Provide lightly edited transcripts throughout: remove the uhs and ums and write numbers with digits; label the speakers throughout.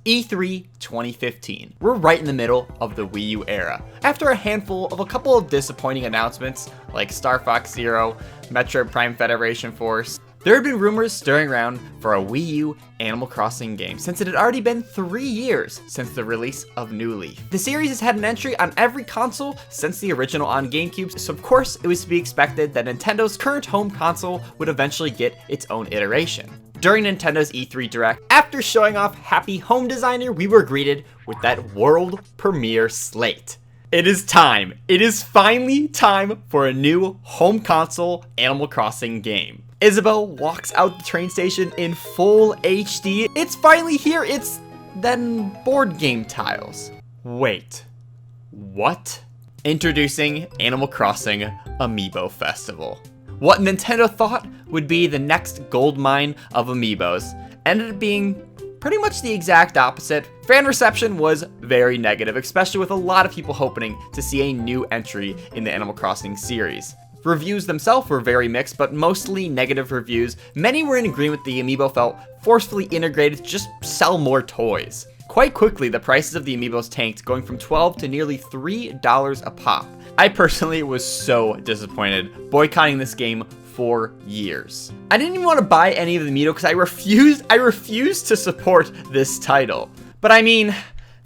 Speaker 1: E3 2015. We're right in the middle of the Wii U era. After a handful of a couple of disappointing announcements like Star Fox Zero, Metroid Prime Federation Force, there had been rumors stirring around for a Wii U Animal Crossing game since it had already been 3 years since the release of New Leaf. The series has had an entry on every console since the original on GameCube, so of course it was to be expected that Nintendo's current home console would eventually get its own iteration. During Nintendo's E3 Direct, after showing off Happy Home Designer, we were greeted with that world premiere slate. It is time. It is finally time for a new home console Animal Crossing game. Isabelle walks out the train station in full HD. It's finally here. It's then board game tiles. Wait, what? Introducing Animal Crossing Amiibo Festival. What Nintendo thought would be the next gold mine of amiibos ended up being pretty much the exact opposite. Fan reception was very negative, especially with a lot of people hoping to see a new entry in the Animal Crossing series. Reviews themselves were very mixed, but mostly negative reviews. Many were in agreement the amiibo felt forcefully integrated to just sell more toys. Quite quickly, the prices of the amiibos tanked, going from $12 to nearly $3 a pop. I personally was so disappointed, boycotting this game for years. I didn't even want to buy any of the amiibo because I refused to support this title. But I mean,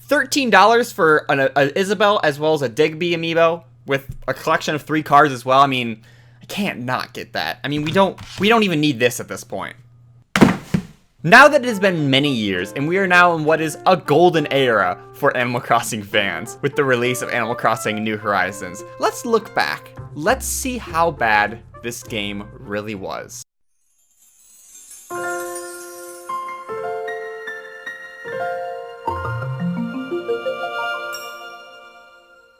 Speaker 1: $13 for an Isabelle as well as a Digby amiibo with a collection of 3 cards as well. I mean, I can't not get that. I mean, we don't even need this at this point. Now that it has been many years, and we are now in what is a golden era for Animal Crossing fans with the release of Animal Crossing New Horizons, let's look back. Let's see how bad this game really was.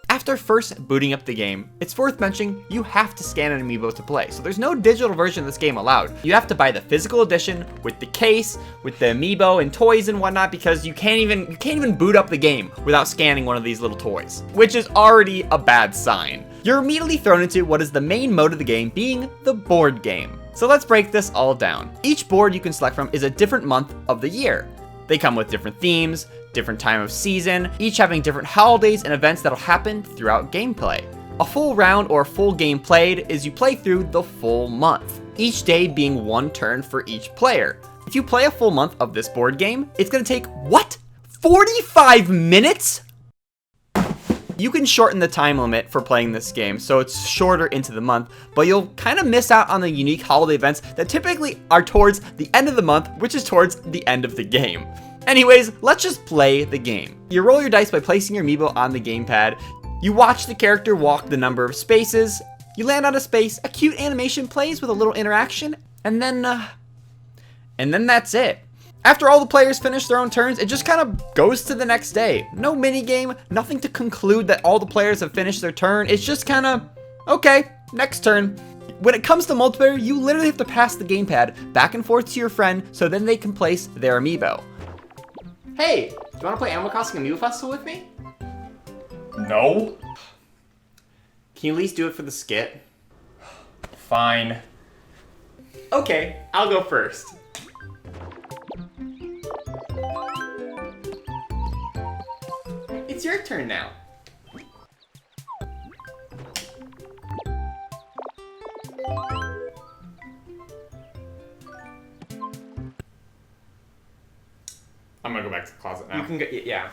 Speaker 1: After first booting up the game, it's worth mentioning you have to scan an amiibo to play, so there's no digital version of this game allowed. You have to buy the physical edition with the case, with the amiibo and toys and whatnot, because you can't even boot up the game without scanning one of these little toys, which is already a bad sign. You're immediately thrown into what is the main mode of the game, being the board game. So let's break this all down. Each board you can select from is a different month of the year. They come with different themes, different time of season, each having different holidays and events that'll happen throughout gameplay. A full round or full game played is you play through the full month, each day being 1 turn for each player. If you play a full month of this board game, it's gonna take, what? 45 minutes? You can shorten the time limit for playing this game, so it's shorter into the month, but you'll kind of miss out on the unique holiday events that typically are towards the end of the month, which is towards the end of the game. Anyways, let's just play the game. You roll your dice by placing your amiibo on the gamepad. You watch the character walk the number of spaces. You land on a space, a cute animation plays with a little interaction, and then that's it. After all the players finish their own turns, it just kind of goes to the next day. No minigame, nothing to conclude that all the players have finished their turn. It's just kind of, okay, next turn. When it comes to multiplayer, you literally have to pass the gamepad back and forth to your friend so then they can place their amiibo. Hey, do you want to play Animal Crossing Amiibo Festival with me?
Speaker 2: No.
Speaker 1: Can you at least do it for the skit?
Speaker 2: Fine.
Speaker 1: Okay, I'll go first. It's your turn now.
Speaker 2: I'm gonna go back to the closet now.
Speaker 1: You can go, yeah.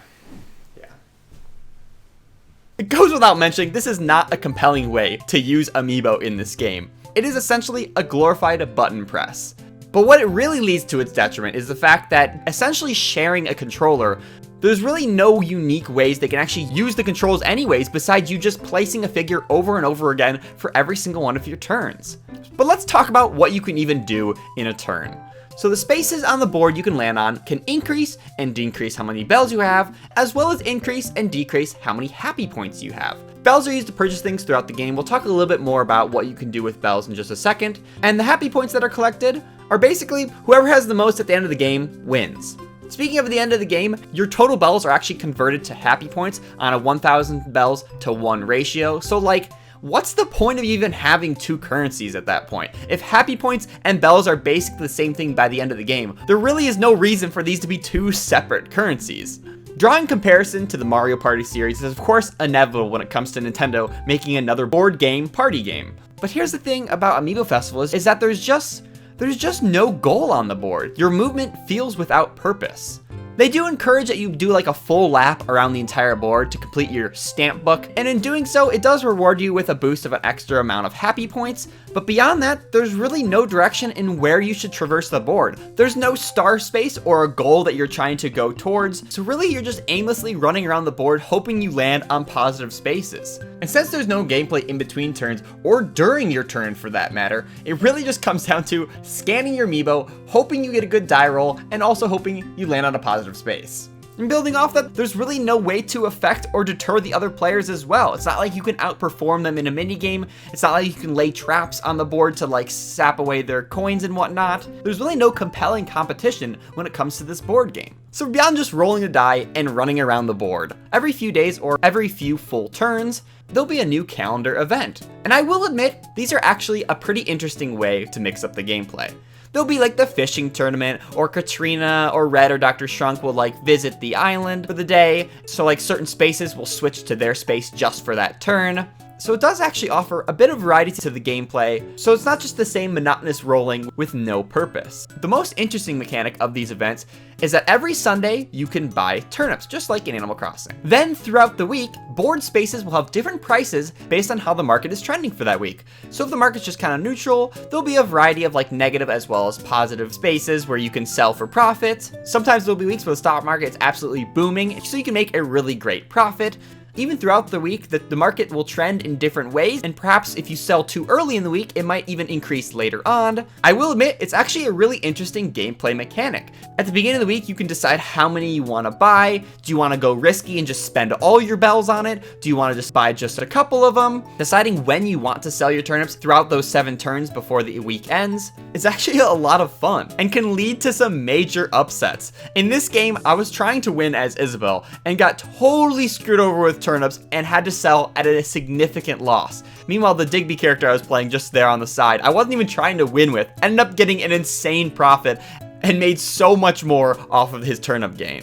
Speaker 1: It goes without mentioning, this is not a compelling way to use amiibo in this game. It is essentially a glorified button press. But what it really leads to its detriment is the fact that essentially sharing a controller, there's really no unique ways they can actually use the controls anyways besides you just placing a figure over and over again for every single one of your turns. But let's talk about what you can even do in a turn. So the spaces on the board you can land on can increase and decrease how many bells you have, as well as increase and decrease how many happy points you have. Bells are used to purchase things throughout the game. We'll talk a little bit more about what you can do with bells in just a second. And the happy points that are collected are basically whoever has the most at the end of the game wins. Speaking of the end of the game, your total bells are actually converted to happy points on a 1,000 bells to 1 ratio. So like what's the point of even having two currencies at that point? If happy points and bells are basically the same thing by the end of the game, there really is no reason for these to be two separate currencies. Drawing comparison to the Mario Party series is of course inevitable when it comes to Nintendo making another board game party game. But here's the thing about Amiibo Festival is that there's just no goal on the board. Your movement feels without purpose. They do encourage that you do like a full lap around the entire board to complete your stamp book, and in doing so, it does reward you with a boost of an extra amount of happy points, but beyond that, there's really no direction in where you should traverse the board. There's no star space or a goal that you're trying to go towards, so really you're just aimlessly running around the board hoping you land on positive spaces. And since there's no gameplay in between turns, or during your turn for that matter, it really just comes down to scanning your amiibo, hoping you get a good die roll, and also hoping you land on a positive space. And building off that, there's really no way to affect or deter the other players as well. It's not like you can outperform them in a minigame. It's not like you can lay traps on the board to like sap away their coins and whatnot. There's really no compelling competition when it comes to this board game. So beyond just rolling a die and running around the board, every few days or every few full turns, there'll be a new calendar event. And I will admit, these are actually a pretty interesting way to mix up the gameplay. There'll be like the fishing tournament, or Katrina or Red or Dr. Shrunk will like visit the island for the day. So like certain spaces will switch to their space just for that turn. So it does actually offer a bit of variety to the gameplay, so it's not just the same monotonous rolling with no purpose. The most interesting mechanic of these events is that every Sunday you can buy turnips, just like in Animal Crossing. Then throughout the week, board spaces will have different prices based on how the market is trending for that week. So if the market's just kind of neutral, there'll be a variety of like negative as well as positive spaces where you can sell for profit. Sometimes there'll be weeks where the stock market is absolutely booming, so you can make a really great profit. Even throughout the week, the market will trend in different ways, and perhaps if you sell too early in the week, it might even increase later on. I will admit, it's actually a really interesting gameplay mechanic. At the beginning of the week, you can decide how many you want to buy. Do you want to go risky and just spend all your bells on it? Do you want to just buy just a couple of them? Deciding when you want to sell your turnips throughout those 7 turns before the week ends is actually a lot of fun and can lead to some major upsets. In this game, I was trying to win as Isabelle and got totally screwed over with turnips and had to sell at a significant loss. Meanwhile, the Digby character I was playing just there on the side, I wasn't even trying to win with, ended up getting an insane profit and made so much more off of his turnip game.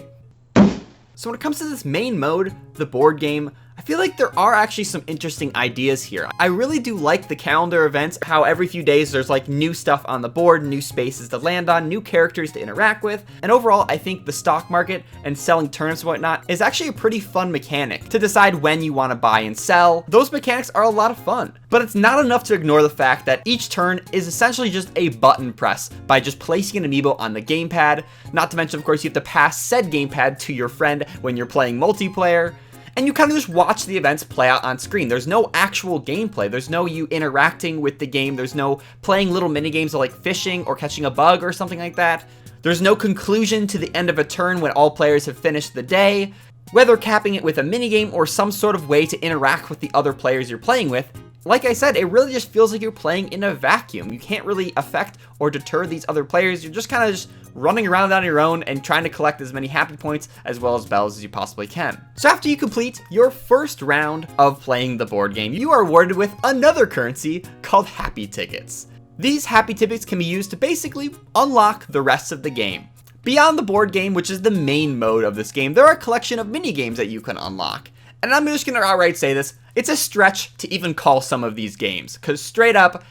Speaker 1: So when it comes to this main mode, the board game, I feel like there are actually some interesting ideas here. I really do like the calendar events, how every few days there's like new stuff on the board, new spaces to land on, new characters to interact with, and overall I think the stock market and selling turnips and whatnot is actually a pretty fun mechanic to decide when you want to buy and sell. Those mechanics are a lot of fun, but it's not enough to ignore the fact that each turn is essentially just a button press by just placing an amiibo on the gamepad. Not to mention, of course, you have to pass said gamepad to your friend when you're playing multiplayer. And you kind of just watch the events play out on screen. There's no actual gameplay. There's no you interacting with the game. There's no playing little mini games like fishing or catching a bug or something like that. There's no conclusion to the end of a turn when all players have finished the day. Whether capping it with a minigame or some sort of way to interact with the other players you're playing with, like I said, it really just feels like you're playing in a vacuum. You can't really affect or deter these other players. You're just kind of just running around on your own and trying to collect as many happy points as well as bells as you possibly can. So after you complete your first round of playing the board game, you are awarded with another currency called Happy Tickets. These Happy Tickets can be used to basically unlock the rest of the game. Beyond the board game, which is the main mode of this game, there are a collection of mini games that you can unlock. And I'm just gonna outright say this, it's a stretch to even call some of these games, because straight up,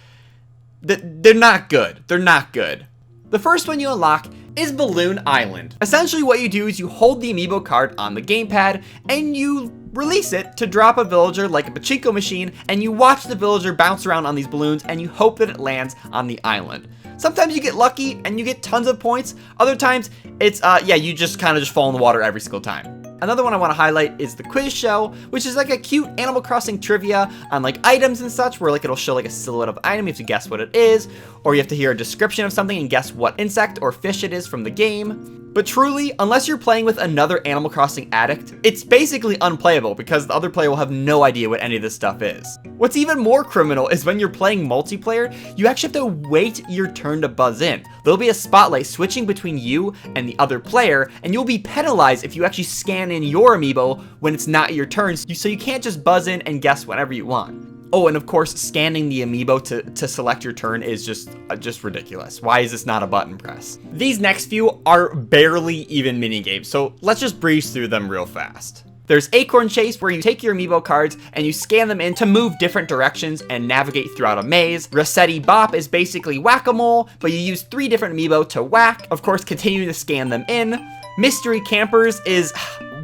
Speaker 1: they're not good. They're not good. The first one you unlock is Balloon Island. Essentially what you do is you hold the amiibo card on the gamepad and you release it to drop a villager like a pachinko machine, and you watch the villager bounce around on these balloons and you hope that it lands on the island. Sometimes you get lucky and you get tons of points. Other times it's you just kind of just fall in the water every single time. Another one I want to highlight is the quiz show, which is like a cute Animal Crossing trivia on like items and such, where like it'll show like a silhouette of the item, you have to guess what it is, or you have to hear a description of something and guess what insect or fish it is from the game. But truly, unless you're playing with another Animal Crossing addict, it's basically unplayable because the other player will have no idea what any of this stuff is. What's even more criminal is when you're playing multiplayer, you actually have to wait your turn to buzz in. There'll be a spotlight switching between you and the other player, and you'll be penalized if you actually scan in your amiibo when it's not your turn, so you can't just buzz in and guess whenever you want. Oh, and of course, scanning the amiibo to select your turn is just ridiculous. Why is this not a button press? These next few are barely even mini games, so let's just breeze through them real fast. There's Acorn Chase, where you take your amiibo cards and you scan them in to move different directions and navigate throughout a maze. Rossetti Bop is basically whack-a-mole, but you use 3 different amiibo to whack, of course continuing to scan them in. Mystery Campers is...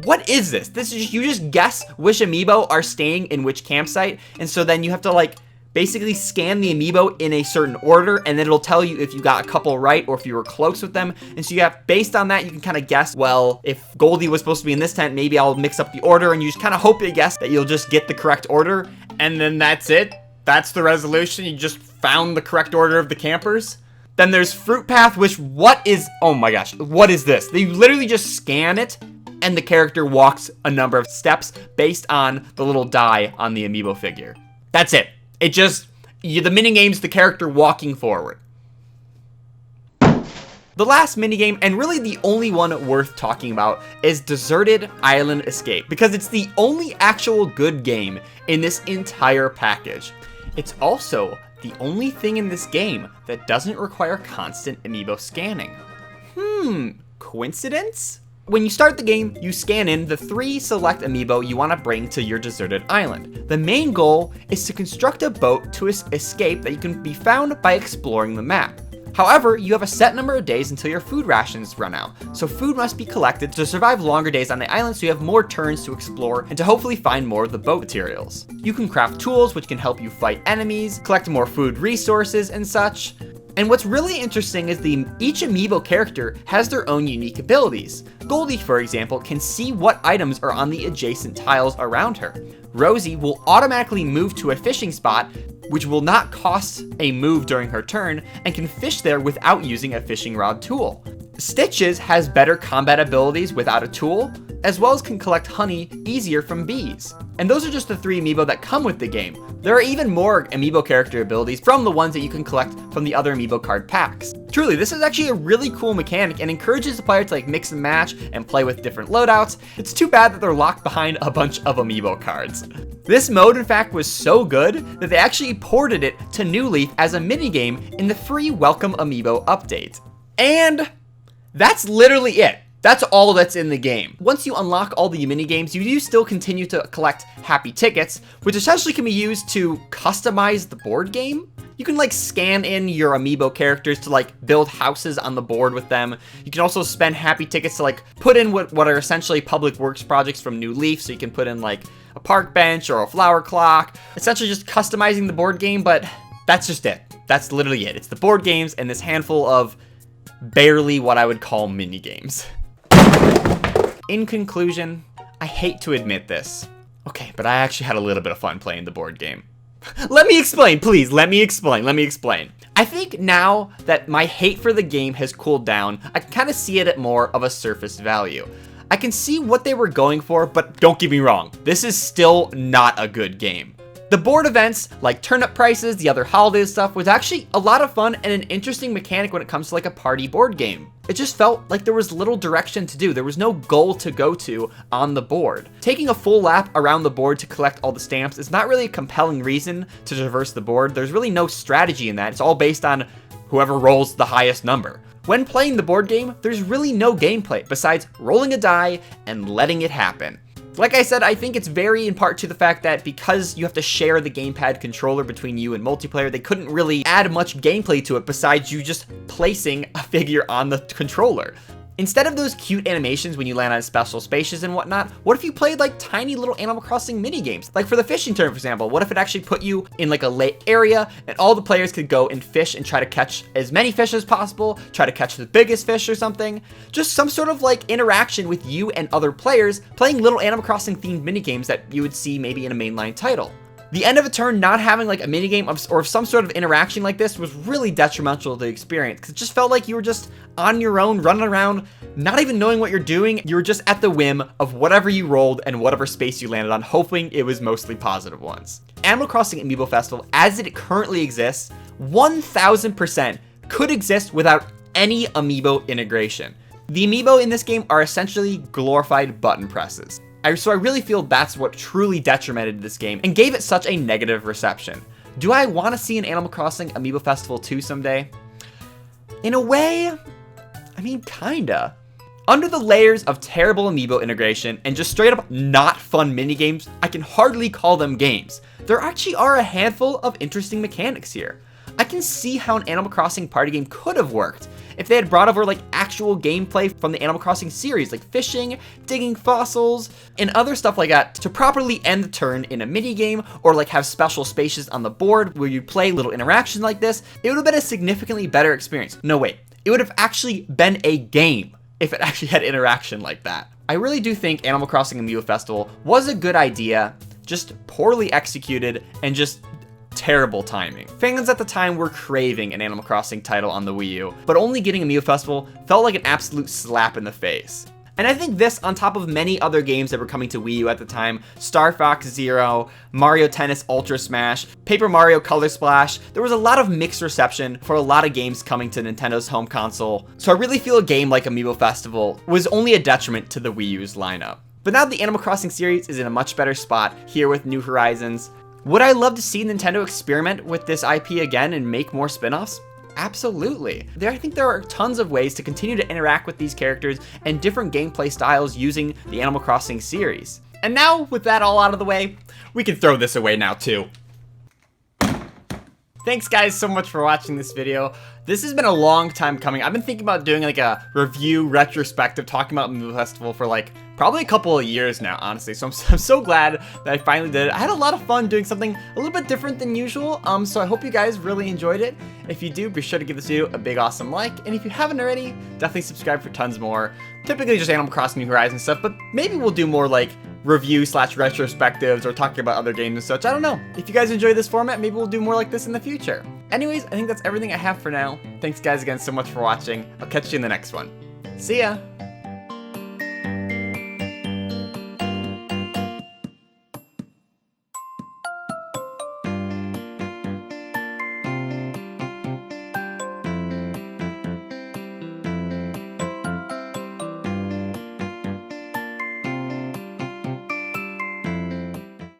Speaker 1: what is this? This is you just guess which amiibo are staying in which campsite, and so then you have to like basically scan the amiibo in a certain order, and then it'll tell you if you got a couple right or if you were close with them. And so you have, based on that, you can kind of guess, well, if Goldie was supposed to be in this tent, maybe I'll mix up the order, and you just kind of hope to guess that you'll just get the correct order, and then that's it. That's the resolution. You just found the correct order of the campers. Then there's Fruit Path, which oh my gosh, what is this? They literally just scan it, and the character walks a number of steps based on the little die on the amiibo figure. That's it. It just, the minigame's the character walking forward. The last minigame, and really the only one worth talking about, is Deserted Island Escape, because it's the only actual good game in this entire package. It's also the only thing in this game that doesn't require constant amiibo scanning. Coincidence? When you start the game, you scan in the 3 select amiibo you want to bring to your deserted island. The main goal is to construct a boat to escape that you can be found by exploring the map. However, you have a set number of days until your food rations run out, so food must be collected to survive longer days on the island so you have more turns to explore and to hopefully find more of the boat materials. You can craft tools which can help you fight enemies, collect more food resources and such. And what's really interesting is each amiibo character has their own unique abilities. Goldie, for example, can see what items are on the adjacent tiles around her. Rosie will automatically move to a fishing spot, which will not cost a move during her turn, and can fish there without using a fishing rod tool. Stitches has better combat abilities without a tool, as well as can collect honey easier from bees. And those are just the 3 amiibo that come with the game. There are even more amiibo character abilities from the ones that you can collect from the other amiibo card packs. Truly, this is actually a really cool mechanic and encourages the player to like mix and match and play with different loadouts. It's too bad that they're locked behind a bunch of amiibo cards. This mode, in fact, was so good that they actually ported it to New Leaf as a minigame in the free Welcome Amiibo update. And that's literally it. That's all that's in the game. Once you unlock all the minigames, you do still continue to collect happy tickets, which essentially can be used to customize the board game. You can like scan in your amiibo characters to like build houses on the board with them. You can also spend happy tickets to like put in what are essentially public works projects from New Leaf, so you can put in like a park bench or a flower clock, essentially just customizing the board game, but that's just it. That's literally it. It's the board games and this handful of barely what I would call mini games. In conclusion, I hate to admit this. Okay, but I actually had a little bit of fun playing the board game. Let me explain, please. Let me explain. I think now that my hate for the game has cooled down, I can kind of see it at more of a surface value. I can see what they were going for, but don't get me wrong, this is still not a good game. The board events, like turnip prices, the other holiday stuff, was actually a lot of fun and an interesting mechanic when it comes to like a party board game. It just felt like there was little direction to do. There was no goal to go to on the board. Taking a full lap around the board to collect all the stamps is not really a compelling reason to traverse the board. There's really no strategy in that. It's all based on whoever rolls the highest number. When playing the board game, there's really no gameplay besides rolling a die and letting it happen. Like I said, I think it's very in part to the fact that because you have to share the gamepad controller between you and multiplayer, they couldn't really add much gameplay to it besides you just placing a figure on the controller. Instead of those cute animations when you land on special spaces and whatnot, what if you played like tiny little Animal Crossing mini games? Like for the fishing turn, for example, what if it actually put you in like a lake area and all the players could go and fish and try to catch as many fish as possible, try to catch the biggest fish or something? Just some sort of like interaction with you and other players playing little Animal Crossing themed mini games that you would see maybe in a mainline title. The end of a turn not having like a minigame or some sort of interaction like this was really detrimental to the experience, because it just felt like you were just on your own, running around, not even knowing what you're doing. You were just at the whim of whatever you rolled and whatever space you landed on, hoping it was mostly positive ones. Animal Crossing Amiibo Festival, as it currently exists, 1000% could exist without any amiibo integration. The amiibo in this game are essentially glorified button presses. So I really feel that's what truly detrimented this game and gave it such a negative reception. Do I want to see an Animal Crossing Amiibo Festival 2 someday? In a way, I mean, kinda. Under the layers of terrible amiibo integration and just straight up not fun minigames, I can hardly call them games. There actually are a handful of interesting mechanics here. I can see how an Animal Crossing party game could have worked if they had brought over like actual gameplay from the Animal Crossing series, like fishing, digging fossils, and other stuff like that to properly end the turn in a minigame, or like have special spaces on the board where you play little interactions like this. It would have been a significantly better experience. No, wait, it would have actually been a game if it actually had interaction like that. I really do think Animal Crossing Amiibo Festival was a good idea, just poorly executed and just terrible timing. Fans at the time were craving an Animal Crossing title on the Wii U, but only getting Amiibo Festival felt like an absolute slap in the face. And I think this, on top of many other games that were coming to Wii U at the time, Star Fox Zero, Mario Tennis Ultra Smash, Paper Mario Color Splash, there was a lot of mixed reception for a lot of games coming to Nintendo's home console. So I really feel a game like Amiibo Festival was only a detriment to the Wii U's lineup. But now the Animal Crossing series is in a much better spot here with New Horizons. Would I love to see Nintendo experiment with this IP again and make more spin-offs? Absolutely. I think there are tons of ways to continue to interact with these characters and different gameplay styles using the Animal Crossing series. And now, with that all out of the way, we can throw this away now too. Thanks guys so much for watching this video. This has been a long time coming. I've been thinking about doing like a review retrospective talking about Amiibo Festival for like probably a couple of years now, honestly. So I'm so glad that I finally did it. I had a lot of fun doing something a little bit different than usual. So I hope you guys really enjoyed it. If you do, be sure to give this video a big awesome like. And if you haven't already, definitely subscribe for tons more. Typically just Animal Crossing New Horizons stuff, but maybe we'll do more like review/retrospectives or talking about other games and such. I don't know. If you guys enjoy this format, maybe we'll do more like this in the future. Anyways, I think that's everything I have for now. Thanks guys again so much for watching. I'll catch you in the next one. See ya!